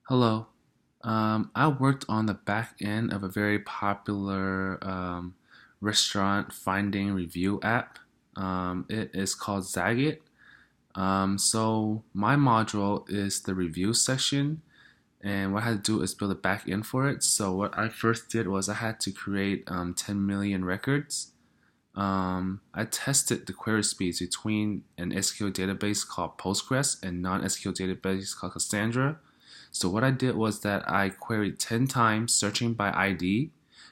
Hello. I worked on the back end of a very popular restaurant finding review app. It is called Zagat. So my module is the review section, and what I had to do is build a back end for it. So what I first did was I had to create 10 million records. I tested the query speeds between an SQL database called Postgres and non-SQL database called Cassandra. So what I did was that I queried 10 times searching by ID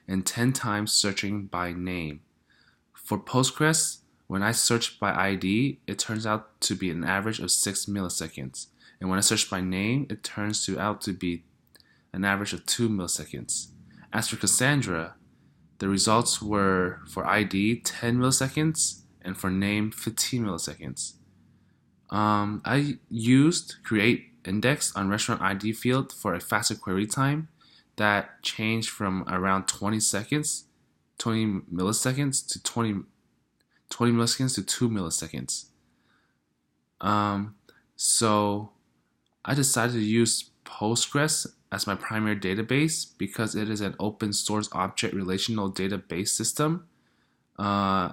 and 10 times searching by name. For Postgres, when I search by ID, it turns out to be an average of 6 milliseconds. And when I search by name, it turns out to be an average of 2 milliseconds. As for Cassandra, the results were for ID 10 milliseconds and for name 15 milliseconds. I used create index on restaurant ID field for a faster query time that changed from around 20 milliseconds to 20 milliseconds to 2 milliseconds. So I decided to use Postgres as my primary database because it is an open source object relational database system. Uh,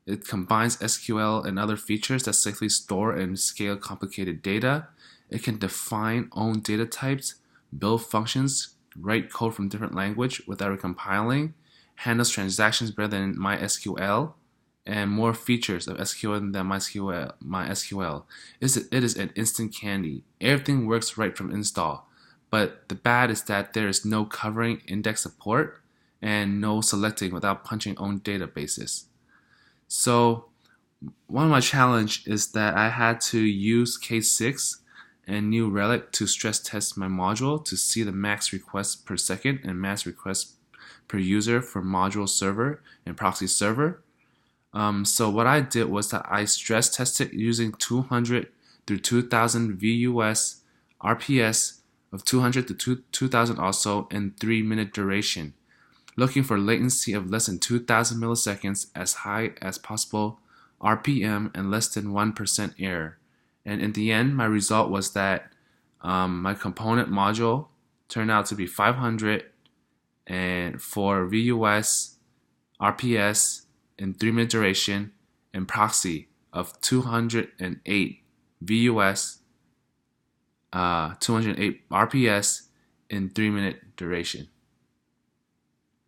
it combines SQL and other features that safely store and scale complicated data. It can define own data types, build functions, write code from different language without recompiling, handles transactions better than MySQL, and more features of SQL than MySQL. It is an instant candy. Everything works right from install. But the bad is that there is no covering index support and no selecting without punching own databases. So one of my challenge is that I had to use K6 and New Relic to stress test my module to see the max requests per second and max requests per user for module server and proxy server. So what I did was that I stress tested using 200 through 2000 VUS RPS of 200 to 2000 also in 3-minute duration, looking for latency of less than 2000 milliseconds, as high as possible RPM, and less than 1% error. And in the end, my result was that my component module turned out to be 500 and for VUS RPS in 3-minute duration and proxy of 208 VUS 208 RPS in 3-minute duration.